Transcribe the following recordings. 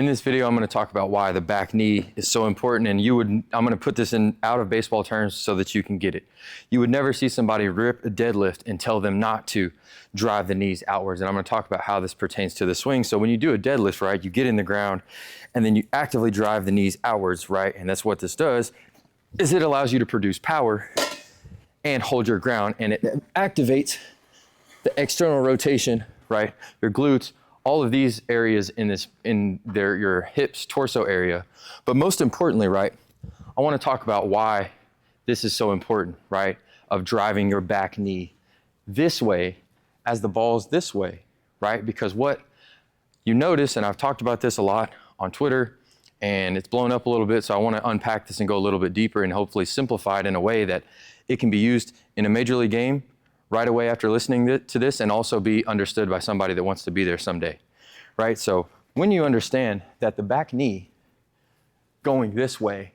In this video, I'm going to talk about why the back knee is so important, and I'm going to put this in out of baseball terms so that you can get it. You would never see somebody rip a deadlift and tell them not to drive the knees outwards, and I'm going to talk about how this pertains to the swing. So when you do a deadlift, right, you get in the ground, and then you actively drive the knees outwards, right, and that's what this does, is it allows you to produce power and hold your ground, and it activates the external rotation, right, your glutes, all of these areas your hips, torso area. But most importantly, right, I want to talk about why this is so important, right, of driving your back knee this way as the ball's this way, right? Because what you notice, and I've talked about this a lot on Twitter, and it's blown up a little bit, so I want to unpack this and go a little bit deeper and hopefully simplify it in a way that it can be used in a major league game right away after listening to this, and also be understood by somebody that wants to be there someday, right? So when you understand that the back knee going this way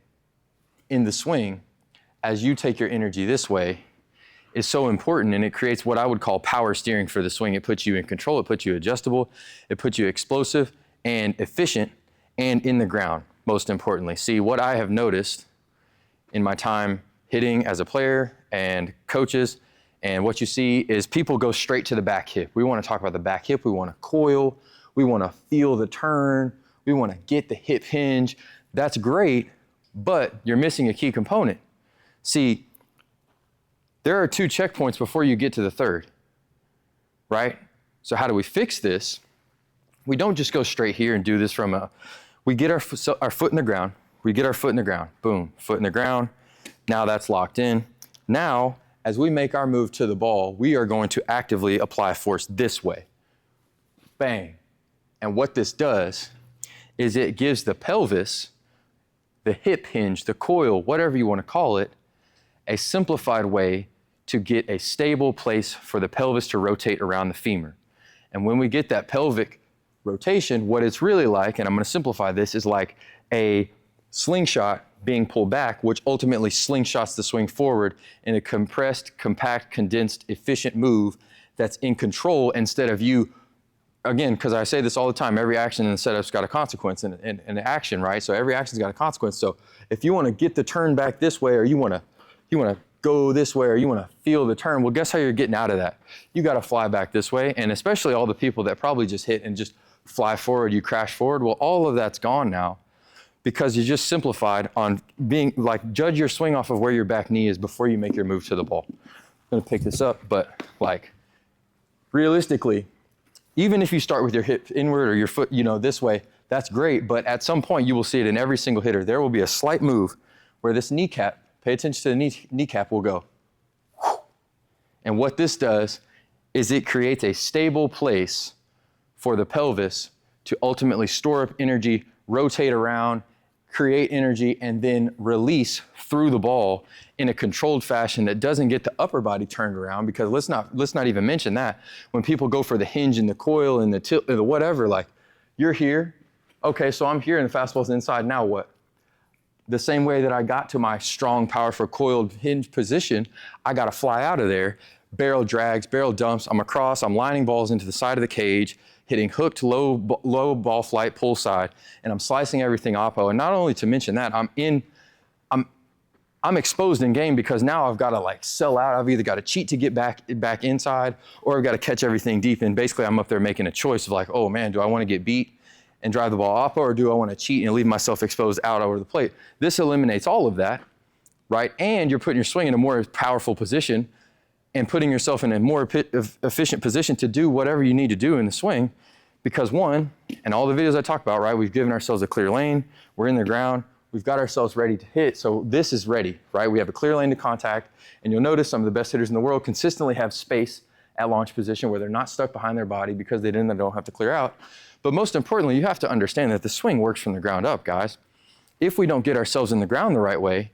in the swing, as you take your energy this way, is so important, and it creates what I would call power steering for the swing. It puts you in control, it puts you adjustable, it puts you explosive and efficient and in the ground, most importantly. See, what I have noticed in my time hitting as a player and coaches, and what you see is people go straight to the back hip. We want to talk about the back hip. We want to coil. We want to feel the turn. We want to get the hip hinge. That's great, but you're missing a key component. See, there are 2 checkpoints before you get to the third, right? So how do we fix this? We don't just go straight here and do this we get our foot in the ground. We get our foot in the ground. Boom, foot in the ground. Now that's locked in. Now, as we make our move to the ball, we are going to actively apply force this way. Bang. And what this does is it gives the pelvis, the hip hinge, the coil, whatever you want to call it, a simplified way to get a stable place for the pelvis to rotate around the femur. And when we get that pelvic rotation, what it's really like, and I'm going to simplify this, is like a slingshot being pulled back, which ultimately slingshots the swing forward in a compressed, compact, condensed, efficient move that's in control, instead of you, again, because I say this all the time, every action in the setup's got a consequence in action, right? So every action's got a consequence. So if you want to get the turn back this way, or you want to go this way, or you want to feel the turn, well, guess how you're getting out of that? You got to fly back this way. And especially all the people that probably just hit and just fly forward, you crash forward, well, all of that's gone now, because you just simplified on being like, judge your swing off of where your back knee is before you make your move to the ball. I'm gonna pick this up, but like realistically, even if you start with your hip inward or your foot, this way, that's great. But at some point you will see it in every single hitter. There will be a slight move where this kneecap, pay attention to the kneecap, will go. And what this does is it creates a stable place for the pelvis to ultimately store up energy, rotate around, create energy, and then release through the ball in a controlled fashion that doesn't get the upper body turned around. Because let's not even mention that when people go for the hinge and the coil and the tilt and the whatever, like, you're here, okay, so I'm here and the fastball's inside, now what? The same way that I got to my strong, powerful coiled hinge position, I gotta fly out of there, barrel drags, barrel dumps, I'm across, I'm lining balls into the side of the cage, hitting hooked low ball flight pull side, and I'm slicing everything oppo. And not only to mention that, I'm exposed in game, because now I've got to like sell out. I've either got to cheat to get back inside, or I've got to catch everything deep. And basically I'm up there making a choice of like, oh man, do I want to get beat and drive the ball oppo, or do I want to cheat and leave myself exposed out over the plate? This eliminates all of that, right? And you're putting your swing in a more powerful position and putting yourself in a more efficient position to do whatever you need to do in the swing. Because one, and all the videos I talk about, right, we've given ourselves a clear lane, we're in the ground, we've got ourselves ready to hit, so this is ready, right? We have a clear lane to contact, and you'll notice some of the best hitters in the world consistently have space at launch position where they're not stuck behind their body because they don't have to clear out. But most importantly, you have to understand that the swing works from the ground up, guys. If we don't get ourselves in the ground the right way,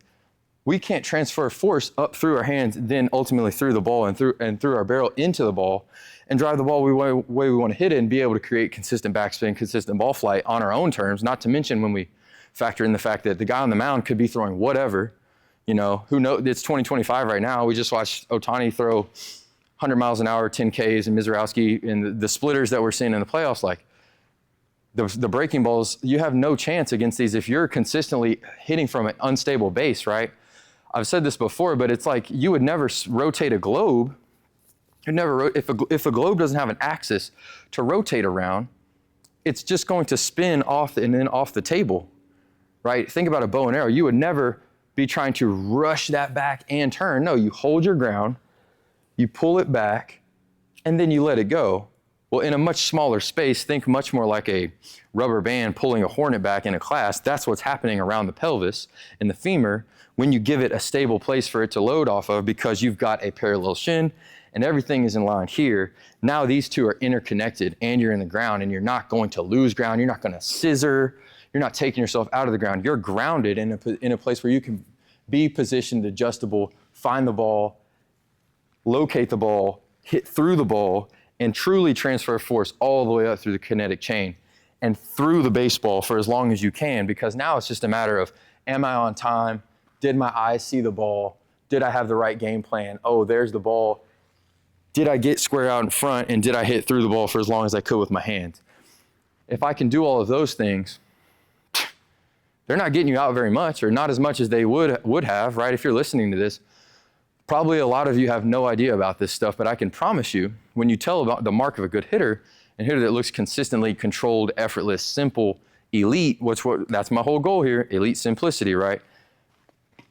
we can't transfer force up through our hands, then ultimately through the ball and through our barrel into the ball, and drive the ball the way we want to hit it, and be able to create consistent backspin, consistent ball flight on our own terms. Not to mention when we factor in the fact that the guy on the mound could be throwing whatever, who knows, it's 2025 right now. We just watched Ohtani throw 100 miles an hour, 10 Ks, and Mizorowski, and the splitters that we're seeing in the playoffs. Like, The breaking balls, you have no chance against these if you're consistently hitting from an unstable base, right? I've said this before, but it's like you would never rotate a globe. You'd never, if a globe doesn't have an axis to rotate around, it's just going to spin off and then off the table, right? Think about a bow and arrow. You would never be trying to rush that back and turn. No, you hold your ground, you pull it back, and then you let it go. Well, in a much smaller space, think much more like a rubber band pulling a hornet back in a class. That's what's happening around the pelvis and the femur when you give it a stable place for it to load off of, because you've got a parallel shin and everything is in line here. Now these two are interconnected and you're in the ground, and you're not going to lose ground. You're not going to scissor. You're not taking yourself out of the ground. You're grounded in a place where you can be positioned, adjustable, find the ball, locate the ball, hit through the ball, and truly transfer force all the way up through the kinetic chain and through the baseball for as long as you can, because now it's just a matter of, am I on time? Did my eyes see the ball? Did I have the right game plan? Oh, there's the ball. Did I get square out in front, and did I hit through the ball for as long as I could with my hands? If I can do all of those things, they're not getting you out very much, or not as much as they would have, right? If you're listening to this, probably a lot of you have no idea about this stuff, but I can promise you, when you tell about the mark of a good hitter, a hitter that looks consistently controlled, effortless, simple, elite, that's my whole goal here, elite simplicity, right?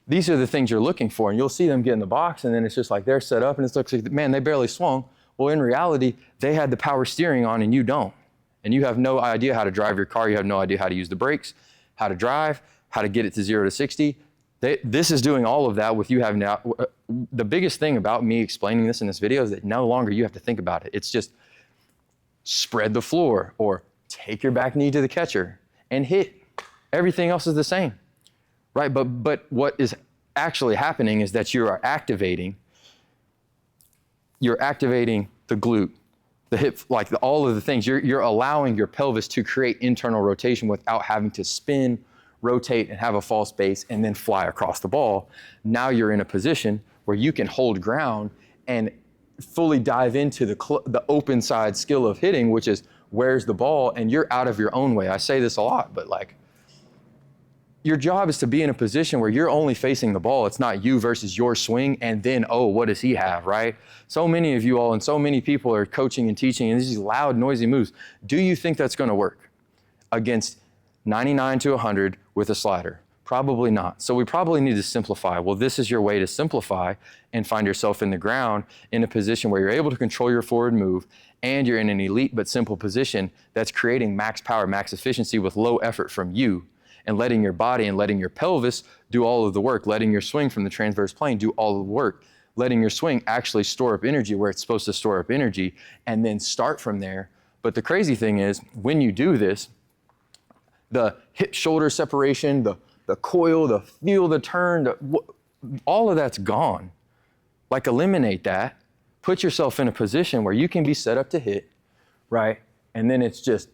These are the things you're looking for, and you'll see them get in the box, and then it's just like they're set up, and it looks like, man, they barely swung. Well, in reality, they had the power steering on, and you don't. And you have no idea how to drive your car. You have no idea how to use the brakes, how to drive, how to get it to 0 to 60. This is doing all of that with you having to, the biggest thing about me explaining this in this video is that no longer you have to think about it. It's just spread the floor or take your back knee to the catcher and hit. Everything else is the same, right? But what is actually happening is that you're activating the glute, the hip, like all of the things. You're allowing your pelvis to create internal rotation without having to spin, rotate, and have a false base and then fly across the ball. Now you're in a position where you can hold ground and fully dive into the open side skill of hitting, which is where's the ball, and you're out of your own way. I say this a lot, but like, your job is to be in a position where you're only facing the ball. It's not you versus your swing, and then, oh, what does he have, right? So many of you all and so many people are coaching and teaching, and these loud, noisy moves. Do you think that's gonna work against 99 to 100 with a slider? Probably not. So we probably need to simplify. Well, this is your way to simplify and find yourself in the ground in a position where you're able to control your forward move, and you're in an elite but simple position that's creating max power, max efficiency with low effort from you, and letting your body and letting your pelvis do all of the work, letting your swing from the transverse plane do all of the work, letting your swing actually store up energy where it's supposed to store up energy, and then start from there. But the crazy thing is, when you do this, the hip-shoulder separation, the coil, the feel, the turn, all of that's gone. Like, eliminate that. Put yourself in a position where you can be set up to hit, right? And then it's just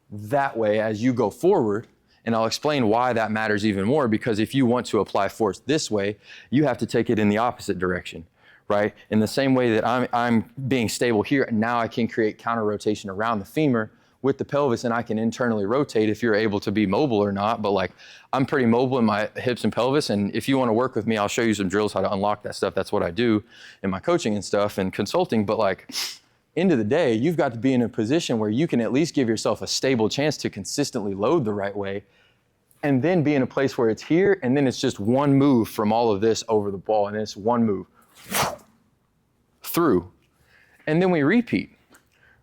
that way as you go forward. And I'll explain why that matters even more, because if you want to apply force this way, you have to take it in the opposite direction, right? In the same way that I'm being stable here, now I can create counter rotation around the femur with the pelvis, and I can internally rotate if you're able to be mobile or not. But like, I'm pretty mobile in my hips and pelvis, and if you want to work with me, I'll show you some drills how to unlock that stuff. That's what I do in my coaching and stuff and consulting. But like, end of the day, you've got to be in a position where you can at least give yourself a stable chance to consistently load the right way, and then be in a place where it's here, and then it's just one move from all of this over the ball, and it's one move through, and then we repeat.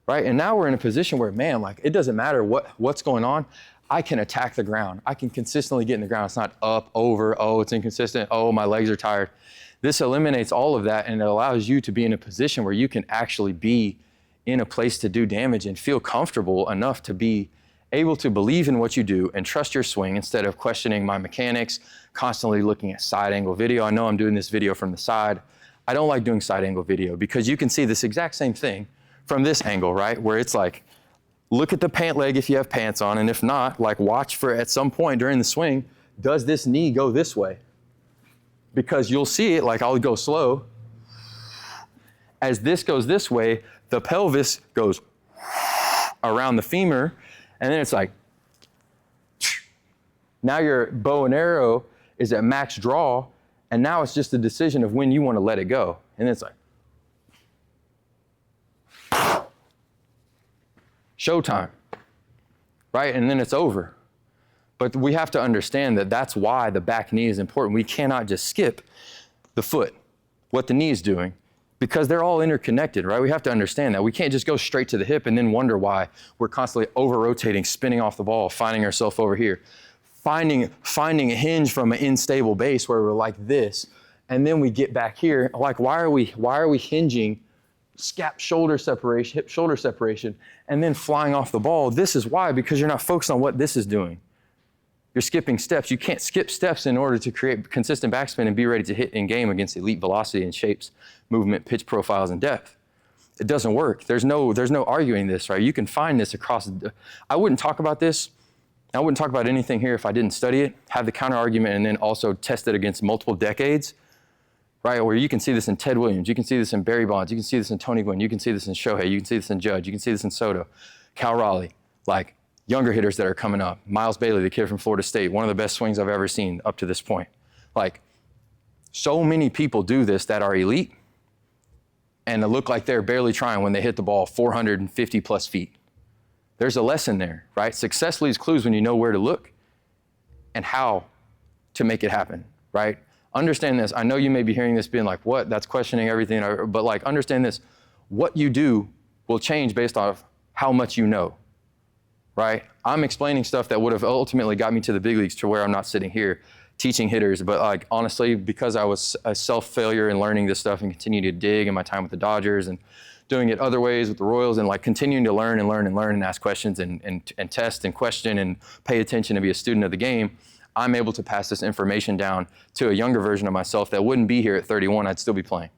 Right? And now we're in a position where, man, like, it doesn't matter what's going on. I can attack the ground. I can consistently get in the ground. It's not up, over, oh, it's inconsistent, oh, my legs are tired. This eliminates all of that, and it allows you to be in a position where you can actually be in a place to do damage and feel comfortable enough to be able to believe in what you do and trust your swing instead of questioning my mechanics, constantly looking at side angle video. I know I'm doing this video from the side. I don't like doing side angle video because you can see this exact same thing from this angle, right? Where it's like, look at the pant leg if you have pants on, and if not, like, watch for at some point during the swing, does this knee go this way? Because you'll see it, like, I'll go slow. As this goes this way, the pelvis goes around the femur, and then it's like, now your bow and arrow is at max draw, and now it's just a decision of when you want to let it go. And it's like, showtime, right? And then it's over. But we have to understand that that's why the back knee is important. We cannot just skip the foot, what the knee is doing, because they're all interconnected, right? We have to understand that. We can't just go straight to the hip and then wonder why we're constantly over-rotating, spinning off the ball, finding ourselves over here, finding a hinge from an unstable base where we're like this, and then we get back here. Like, why are we hinging scap shoulder separation, hip shoulder separation, and then flying off the ball? This is why, because you're not focused on what this is doing. You're skipping steps. You can't skip steps in order to create consistent backspin and be ready to hit in game against elite velocity and shapes, movement, pitch profiles, and depth. It doesn't work. There's no arguing this, right? You can find this across. I wouldn't talk about this. I wouldn't talk about anything here if I didn't study it, have the counter argument, and then also test it against multiple decades, right? Where you can see this in Ted Williams, you can see this in Barry Bonds, you can see this in Tony Gwynn, you can see this in Shohei, you can see this in Judge, you can see this in Soto, Cal Raleigh, like younger hitters that are coming up. Miles Bailey, the kid from Florida State, one of the best swings I've ever seen up to this point. Like, so many people do this that are elite, and they look like they're barely trying when they hit the ball 450 plus feet. There's a lesson there, right? Success leaves clues when you know where to look and how to make it happen, right? Understand this. I know you may be hearing this being like, what? That's questioning everything. But like, understand this. What you do will change based off how much you know, right? I'm explaining stuff that would have ultimately got me to the big leagues to where I'm not sitting here teaching hitters. But like, honestly, because I was a self-failure in learning this stuff and continue to dig in my time with the Dodgers and doing it other ways with the Royals and like continuing to learn and ask questions and test and question and pay attention and be a student of the game, I'm able to pass this information down to a younger version of myself that wouldn't be here at 31. I'd still be playing,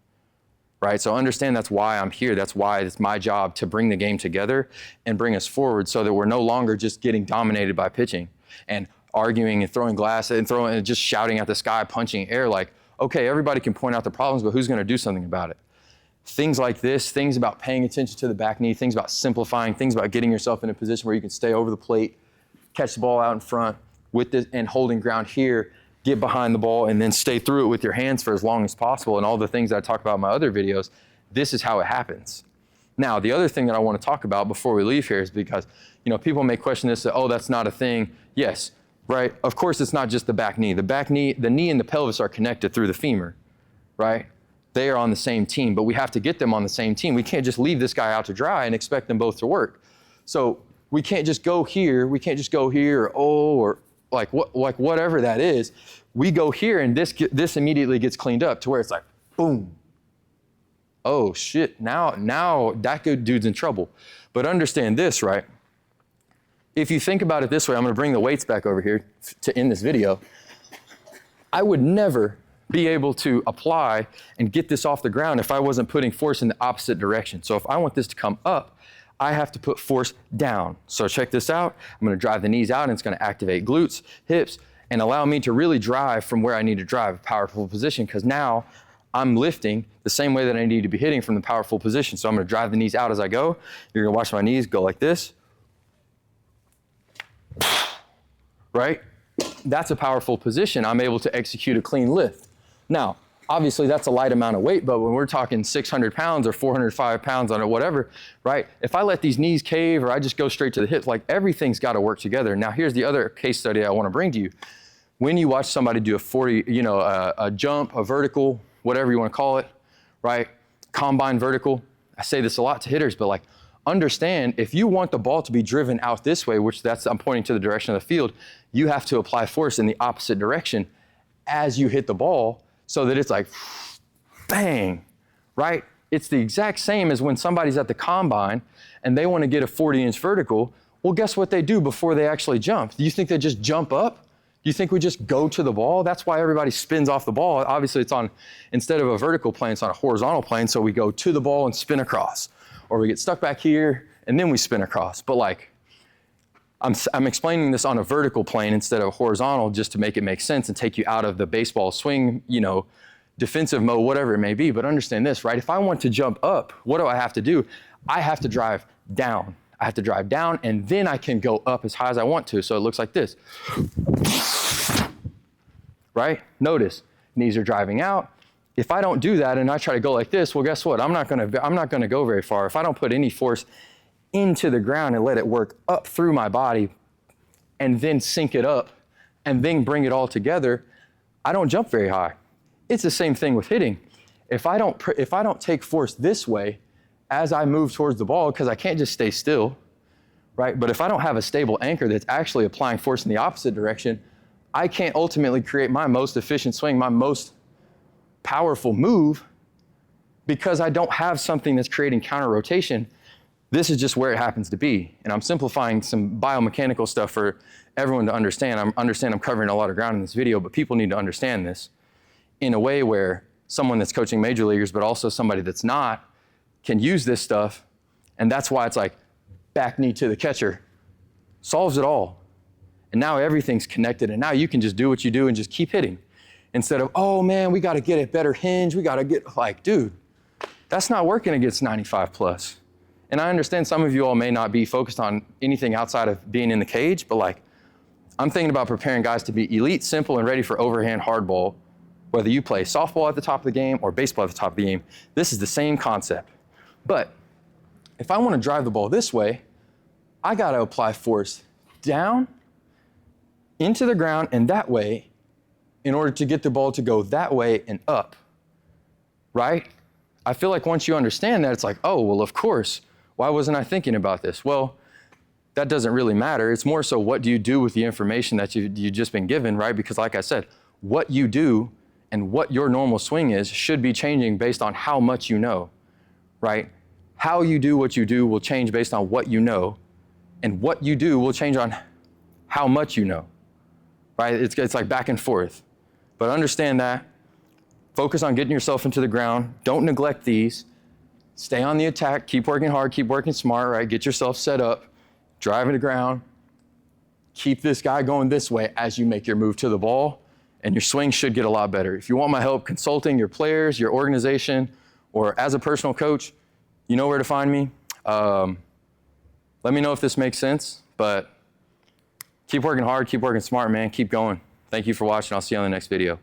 right? So understand that's why I'm here. That's why it's my job to bring the game together and bring us forward so that we're no longer just getting dominated by pitching and arguing and throwing glass and just shouting at the sky, punching air. Like, okay, everybody can point out the problems, but who's going to do something about it? Things like this, things about paying attention to the back knee, things about simplifying, things about getting yourself in a position where you can stay over the plate, catch the ball out in front with this and holding ground here, get behind the ball, and then stay through it with your hands for as long as possible. And all the things that I talk about in my other videos, this is how it happens. Now, the other thing that I want to talk about before we leave here is because, people may question this, oh, that's not a thing. Yes, right? Of course, it's not just the back knee. The knee and the pelvis are connected through the femur, right? They are on the same team, but we have to get them on the same team. We can't just leave this guy out to dry and expect them both to work. So we can't just go here. We can't just go here or whatever that is. We go here and this immediately gets cleaned up to where it's like, boom. Oh shit, now that good dude's in trouble. But understand this, right? If you think about it this way, I'm gonna bring the weights back over here to end this video. I would never be able to apply and get this off the ground if I wasn't putting force in the opposite direction. So if I want this to come up, I have to put force down. So check this out. I'm gonna drive the knees out and it's gonna activate glutes, hips, and allow me to really drive from where I need to drive, a powerful position, because now I'm lifting the same way that I need to be hitting from the powerful position. So I'm gonna drive the knees out as I go. You're gonna watch my knees go like this, right? That's a powerful position. I'm able to execute a clean lift. Now, obviously that's a light amount of weight, but when we're talking 600 pounds or 405 pounds on it, whatever, right? If I let these knees cave or I just go straight to the hips, like everything's got to work together. Now, here's the other case study I want to bring to you. When you watch somebody do a 40, a jump, a vertical, whatever you want to call it, right? Combine vertical. I say this a lot to hitters, but like, understand if you want the ball to be driven out this way, which I'm pointing to the direction of the field, you have to apply force in the opposite direction as you hit the ball, so that it's like, bang, right? It's the exact same as when somebody's at the combine and they want to get a 40-inch vertical. Well, guess what they do before they actually jump? Do you think they just jump up? Do you think we just go to the ball? That's why everybody spins off the ball. Obviously, it's on, instead of a vertical plane, it's on a horizontal plane, so we go to the ball and spin across. Or we get stuck back here and then we spin across. But like, I'm explaining this on a vertical plane instead of horizontal just to make it make sense and take you out of the baseball swing, defensive mode, whatever it may be. But understand this, right? If I want to jump up, what do I have to do? I have to drive down. I have to drive down, and then I can go up as high as I want to. So it looks like this, right? Notice, knees are driving out. If I don't do that and I try to go like this, well, guess what? I'm not gonna go very far. If I don't put any force into the ground and let it work up through my body and then sync it up and then bring it all together, I don't jump very high. It's the same thing with hitting. If I don't take force this way as I move towards the ball, because I can't just stay still, right? But if I don't have a stable anchor that's actually applying force in the opposite direction, I can't ultimately create my most efficient swing, my most powerful move, because I don't have something that's creating counter rotation. This is just where it happens to be. And I'm simplifying some biomechanical stuff for everyone to understand. I'm covering a lot of ground in this video, but people need to understand this in a way where someone that's coaching major leaguers, but also somebody that's not, can use this stuff. And that's why it's like back knee to the catcher solves it all. And now everything's connected, and now you can just do what you do and just keep hitting. Instead of, oh man, we gotta get a better hinge, we gotta get, like, dude, that's not working against 95 plus. And I understand some of you all may not be focused on anything outside of being in the cage, but like, I'm thinking about preparing guys to be elite, simple, and ready for overhand hardball, whether you play softball at the top of the game or baseball at the top of the game. This is the same concept. But if I wanna drive the ball this way, I gotta apply force down, into the ground, and that way, in order to get the ball to go that way and up, right? I feel like once you understand that, it's like, oh, well, of course, why wasn't I thinking about this? Well, that doesn't really matter. It's more so, what do you do with the information that you've just been given, right? Because like I said, what you do and what your normal swing is should be changing based on how much you know, right? How you do what you do will change based on what you know, and what you do will change on how much you know, right? It's like back and forth. But understand that, focus on getting yourself into the ground. Don't neglect these. Stay on the attack, keep working hard, keep working smart, right? Get yourself set up, driving the ground. Keep this guy going this way as you make your move to the ball, and your swing should get a lot better. If you want my help consulting your players, your organization, or as a personal coach, you know where to find me. Let me know if this makes sense, but keep working hard, keep working smart, man. Keep going. Thank you for watching. I'll see you on the next video.